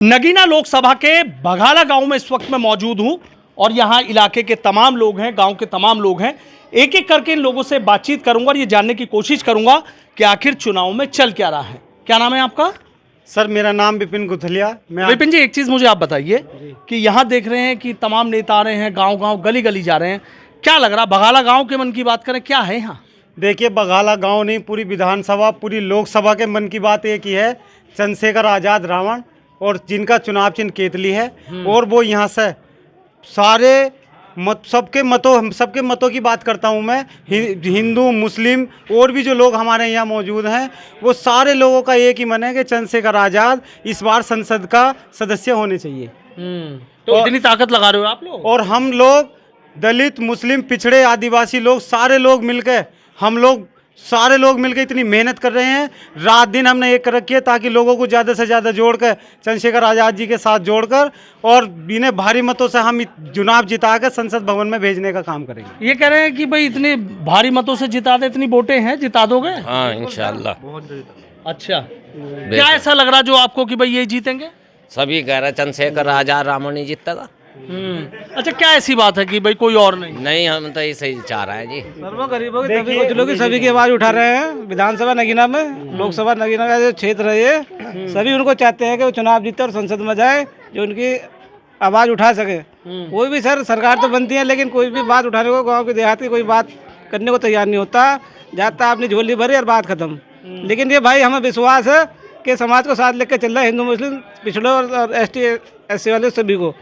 नगीना लोकसभा के बघाला गांव में इस वक्त मैं मौजूद हूं और यहां इलाके के तमाम लोग हैं, गांव के तमाम लोग हैं। एक एक करके इन लोगों से बातचीत करूंगा और ये जानने की कोशिश करूंगा कि आखिर चुनाव में चल क्या रहा है। क्या नाम है आपका? सर मेरा नाम विपिन गुथलिया। विपिन जी, एक चीज़ मुझे आप बताइए कि यहाँ देख रहे हैं कि तमाम नेता आ रहे हैं, गाँव गली गली जा रहे हैं, क्या लग रहा? बघाला गाँव के मन की बात करें, क्या है यहाँ? देखिए, बघाला गांव नहीं, पूरी विधानसभा, पूरी लोकसभा के मन की बात एक ही है, चंद्रशेखर आज़ाद रावण, और जिनका चुनाव चिन्ह केतली है। और वो यहाँ से सारे सबके मतों की बात करता हूँ मैं, हिंदू मुस्लिम और भी जो लोग हमारे यहाँ मौजूद हैं, वो सारे लोगों का एक ही मन है कि चंद्रशेखर आज़ाद इस बार संसद का सदस्य होने चाहिए। तो इतनी ताकत लगा रहे हो आप लोग? और हम लोग दलित, मुस्लिम, पिछड़े, आदिवासी लोग, सारे लोग मिलकर, हम लोग सारे लोग मिलकर इतनी मेहनत कर रहे हैं। रात दिन हमने एक कर रखी है ताकि लोगों को ज़्यादा से ज़्यादा जोड़कर चंद्रशेखर आज़ाद जी के साथ जोड़कर और इन्हें भारी मतों से हम चुनाव जिताकर संसद भवन में भेजने का काम करेंगे। ये कह रहे हैं कि भाई इतने भारी मतों से जिता दे, इतनी वोटें हैं, जिता दोगे? हाँ इंशाल्लाह। अच्छा, क्या ऐसा लग रहा जो आपको कि भाई ये जीतेंगे? सभी कह रहे चंद्रशेखर आज़ाद रावण ही जीतेगा। अच्छा, क्या ऐसी बात है कि भाई कोई और नहीं? हम तो ऐसे ही चाह रहे हैं जी। सर्वो गरीबों की तभी कुछ लोग सभी की आवाज उठा रहे हैं। विधानसभा नगीना में, लोकसभा नगीना का जो क्षेत्र है ये, सभी उनको चाहते हैं कि वो चुनाव जीते और संसद में जाए, जो उनकी आवाज उठा सके। कोई भी सरकार तो बनती है, लेकिन कोई भी बात उठाने को, गाँव की देहात की कोई बात करने को तैयार नहीं होता। जाता अपनी झोली भरी और बात खत्म। लेकिन ये भाई, हमें विश्वास है कि समाज को साथ लेकर चल रहा है, हिंदू मुस्लिम पिछड़े और ST/SC वाले सभी को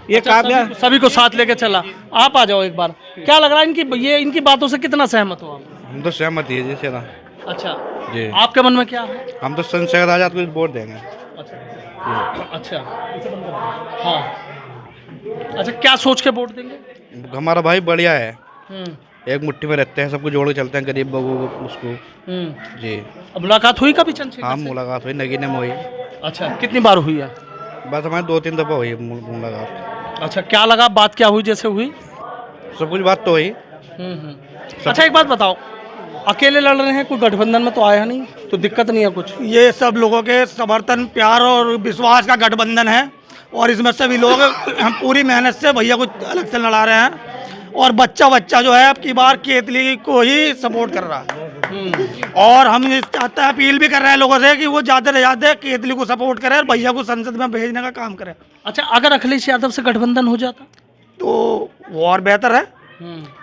ये कामयाब, सभी को साथ लेके चला। आप आ जाओ एक बार। क्या लग रहा है इनकी बातों से कितना सहमत हो आप? हम तो सहमत ही है जी सेना। अच्छा जी, आपके मन में क्या है? हम तो चंद्रशेखर आज़ाद को वोट देंगे। अच्छा, हाँ, अच्छा, क्या सोच के वोट देंगे? हमारा भाई बढ़िया है, एक मुट्ठी में रहते हैं, सबको जोड़ के चलते हैं, गरीब लोगों को उसको। जी, अब मुलाकात हुई कभी चंद्रशेखर हाँ से? मुलाकात हुई, नगीने में हुई। अच्छा, कितनी बार हुई है? बस हमारे 2-3 दफ़ा हुई मुलाकात। अच्छा, क्या लगा? बात क्या हुई जैसे हुई? सब कुछ बात तो हुई। अच्छा, एक बात बताओ, अकेले लड़ रहे हैं, कोई गठबंधन में तो आया नहीं, तो दिक्कत नहीं है कुछ? ये सब लोगों के समर्थन, प्यार और विश्वास का गठबंधन है और इसमें सभी लोग हम पूरी मेहनत से भैया को इलेक्शन लड़ा रहे हैं। और बच्चा जो है अब की बार केतली को ही सपोर्ट कर रहा है। और हम ये चाहते हैं, अपील भी कर रहे हैं लोगों से कि वो ज़्यादा से ज़्यादा केतली को सपोर्ट करें और भैया को संसद में भेजने का काम करें। अच्छा, अगर अखिलेश यादव से गठबंधन हो जाता तो वो और बेहतर है,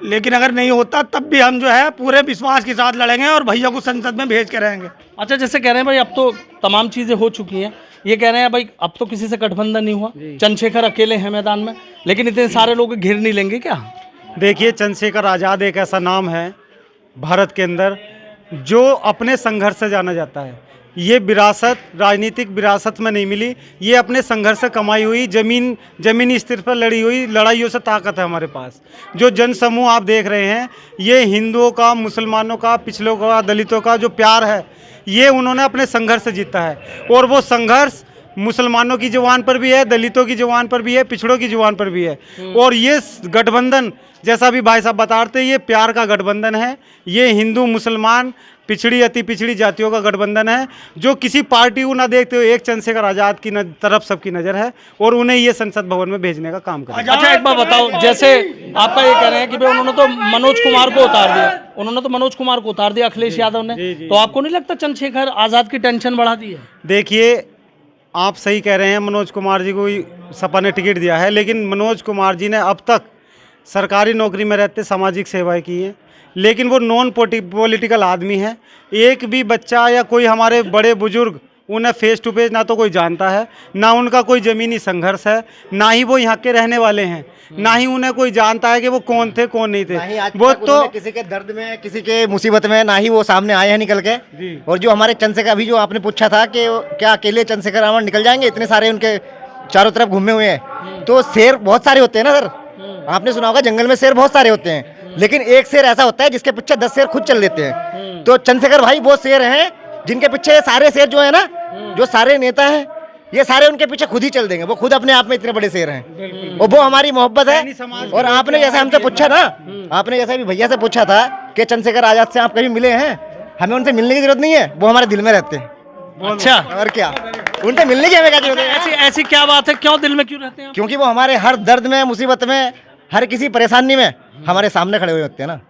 लेकिन अगर नहीं होता तब भी हम जो है पूरे विश्वास के साथ लड़ेंगे और भैया को संसद में भेज के रहेंगे। अच्छा, जैसे कह रहे हैं भाई अब तो तमाम चीज़ें हो चुकी हैं, ये कह रहे हैं भाई अब तो किसी से गठबंधन नहीं हुआ, चंद्रशेखर अकेले हैं मैदान में, लेकिन इतने सारे लोग घेर नहीं लेंगे क्या? देखिए, चंद्रशेखर आज़ाद एक ऐसा नाम है भारत के अंदर जो अपने संघर्ष से जाना जाता है। ये विरासत राजनीतिक विरासत में नहीं मिली, ये अपने संघर्ष से कमाई हुई, जमीनी स्तर पर लड़ी हुई लड़ाइयों से ताकत है हमारे पास। जो जनसमूह आप देख रहे हैं, ये हिंदुओं का, मुसलमानों का, पिछड़ों का, दलितों का जो प्यार है, ये उन्होंने अपने संघर्ष से जीता है। और वो संघर्ष मुसलमानों की जुबान पर भी है, दलितों की जुबान पर भी है, पिछड़ों की जुबान पर भी है। और ये गठबंधन, जैसा भी भाई साहब बताते हैं, ये प्यार का गठबंधन है। ये हिंदू, मुसलमान, पिछड़ी, अति पिछड़ी जातियों का गठबंधन है, जो किसी पार्टी को ना देखते हुए एक चंद्रशेखर आज़ाद की तरफ सबकी नज़र है और उन्हें ये संसद भवन में भेजने का काम कर। अच्छा, एक बार बताओ, जैसे आपका ये कह रहे हैं कि भाई उन्होंने तो मनोज कुमार को उतार दिया अखिलेश यादव ने, तो आपको नहीं लगता चंद्रशेखर आज़ाद की टेंशन बढ़ा दी है? देखिए, आप सही कह रहे हैं, मनोज कुमार जी को सपा ने टिकट दिया है, लेकिन मनोज कुमार जी ने अब तक सरकारी नौकरी में रहते सामाजिक सेवाएं की हैं, लेकिन वो नॉन पॉलिटिकल आदमी है। एक भी बच्चा या कोई हमारे बड़े बुजुर्ग उन्हें फेस टू फेस ना तो कोई जानता है, ना उनका कोई ज़मीनी संघर्ष है, ना ही वो यहाँ के रहने वाले हैं, ना ही उन्हें कोई जानता है कि वो कौन थे कौन नहीं थे। वो तो किसी के दर्द में, किसी के मुसीबत में ना ही वो सामने आए हैं निकल के। और जो हमारे चंद्रशेखर, अभी जो आपने पूछा था कि क्या अकेले चंद्रशेखर रावण निकल जाएंगे, इतने सारे उनके चारों तरफ घूमे हुए हैं, तो शेर बहुत सारे होते हैं ना सर। आपने सुना होगा जंगल में शेर बहुत सारे होते हैं, लेकिन एक शेर ऐसा होता है जिसके पीछे 10 शेर खुद चल देते हैं। तो चंद्रशेखर भाई वो शेर हैं जिनके पीछे सारे शेर जो है ना, जो सारे नेता हैं, ये सारे उनके पीछे खुद ही चल देंगे। वो खुद अपने आप में इतने बड़े शेर हैं और वो हमारी मोहब्बत है। और आपने जैसे हमसे पूछा ना, आपने जैसे भी भैया से पूछा था कि चंद्रशेखर आज़ाद से आप कभी मिले हैं, हमें उनसे मिलने की जरूरत नहीं है, वो हमारे दिल में रहते हैं। अच्छा, और क्या। उनसे मिलने की हमें क्या जरूरत है? ऐसी ऐसी क्या बात है, क्यों दिल में क्यों रहते हैं आप? क्योंकि वो हमारे हर दर्द में, मुसीबत में, हर किसी परेशानी में हमारे सामने खड़े हुए होते हैं ना।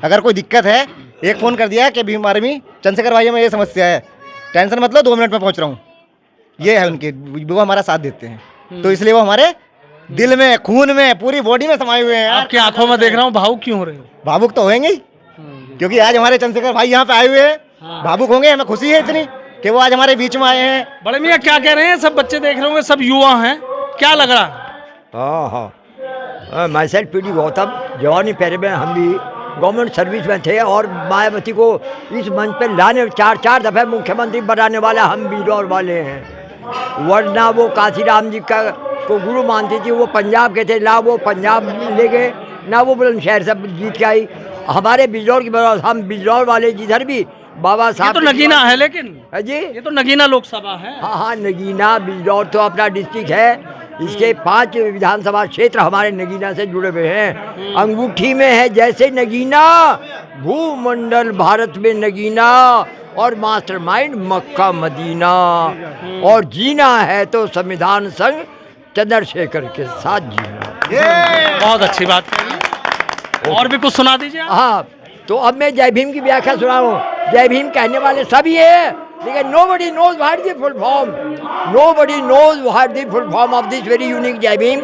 अगर कोई दिक्कत है, एक फ़ोन कर दिया कि भीम आर्मी चंद्रशेखर भाई में ये समस्या है, टेंशन मत लो, 2 मिनट में पहुंच रहा हूँ, ये है उनके, वो हमारा साथ देते हैं। तो इसलिए वो हमारे दिल में, खून में, पूरी बॉडी में समाये हुए हैं। आपकी आंखों में देख रहा हूँ, भावुक क्यों हो रहे हो? भावुक तो होंगे ही, क्योंकि आज हमारे चंद्रशेखर भाई यहाँ पे आए हुए हैं। भावुक होंगे, हमें खुशी है इतनी कि वो आज हमारे बीच में आए हैं। बड़े मियाँ क्या कह रहे हैं? सब बच्चे देख रहे होंगे, सब युवा हैं, क्या लग रहा है? हाँ माई सेल्फ पीडी गौतम, जवानी पहरे में हम भी गवर्नमेंट सर्विस में थे और मायावती को इस मंच पे लाने 4 दफ़े मुख्यमंत्री बनाने वाला हम बिजौर वाले हैं। वरना वो काशीराम जी का को गुरु मानती थी, वो पंजाब के थे, ना वो पंजाब ले गए, ना वो बुलंदशहर से जीत के आई। हमारे बिजौर की बराबर हम बिजौर वाले जिधर भी बाबा ये साहब तो नगीना है, लेकिन जी ये तो नगीना लोकसभा है। हाँ नगीना बिजौर तो अपना डिस्ट्रिक्ट है, इसके 5 विधानसभा क्षेत्र हमारे नगीना से जुड़े हुए हैं। अंगूठी में है जैसे नगीना, भूमंडल भारत में नगीना, और मास्टरमाइंड मक्का मदीना, और जीना है तो संविधान संग चंद्रशेखर के साथ जीना। बहुत अच्छी बात कही, और भी कुछ सुना दीजिए आप। हाँ, तो अब मैं जय भीम की व्याख्या सुना रहा हूँ। जय भीम कहने वाले सभी है, लेकिन nobody knows what the full form. Nobody knows what the full form of this very unique जय भीम।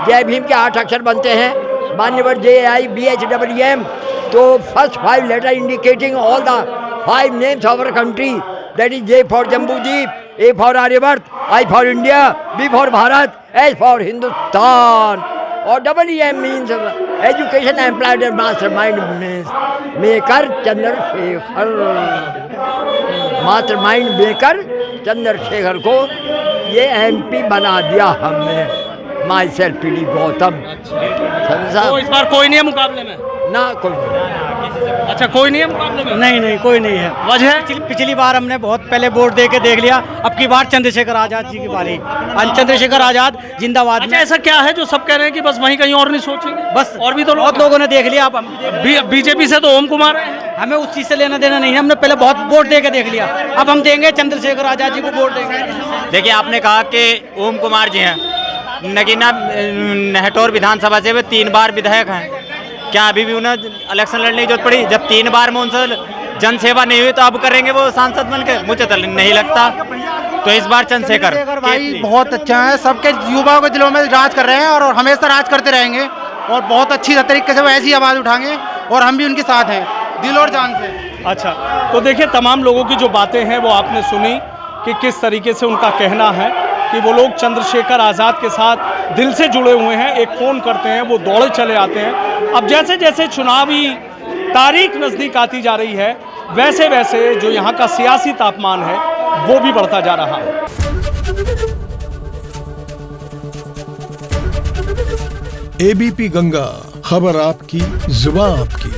जय भीम के 8 अक्षर बनते हैं, मान्यवर JIBHWM। तो first 5 letter indicating all the 5 names of our country, that is J for Jambudweep, A for Aryabhatta, I for India, B for Bharat, H for Hindustan, और EM means education employed mastermind means maker Chandrashekhar. Mastermind maker Chandrashekhar को ये MP बना दिया हमने, my self PD Gautam. तो इस बार कोई नहीं है मुकाबले में? ना कोई नहीं। अच्छा, कोई नहीं है मुकाबले में? नहीं कोई नहीं है। वजह? पिछली बार हमने बहुत पहले वोट दे के देख लिया, अब की बार चंद्रशेखर आजाद जी की बारी। चंद्रशेखर आजाद जिंदाबाद। अच्छा, ऐसा क्या है जो सब कह रहे हैं कि बस वहीं कहीं और नहीं सोचेंगे? बस और भी तो बहुत लोगों ने देख लिया। अब हम बीजेपी से तो ओम कुमार है, हमें उस चीज से लेना देना नहीं है, हमने पहले बहुत वोट दे के देख लिया, अब हम देंगे चंद्रशेखर आजाद जी को वोट देंगे। देखिए, आपने कहा कि ओम कुमार जी हैं, नगीना नहटौर विधानसभा से वे 3 बार विधायक हैं। क्या अभी भी उन्हें इलेक्शन लड़ने की जरूरत पड़ी? जब 3 बार में उनसे जनसेवा नहीं हुई तो अब करेंगे वो सांसद बनकर? मुझे तो नहीं लगता। तो इस बार चंद्रशेखर भाई बहुत अच्छा है, सबके युवाओं के दिलों में राज कर रहे हैं और हमेशा राज करते रहेंगे, और बहुत अच्छी तरीके से वो ऐसी आवाज़ उठाएंगे, और हम भी उनके साथ हैं दिल और जान से। अच्छा, तो देखिए, तमाम लोगों की जो बातें हैं वो आपने सुनी कि किस तरीके से उनका कहना है कि वो लोग चंद्रशेखर आज़ाद के साथ दिल से जुड़े हुए हैं। एक फ़ोन करते हैं, वो दौड़े चले आते हैं। अब जैसे जैसे चुनावी तारीख नज़दीक आती जा रही है, वैसे वैसे जो यहाँ का सियासी तापमान है वो भी बढ़ता जा रहा है। ABP गंगा, खबर आपकी, जुबान आपकी।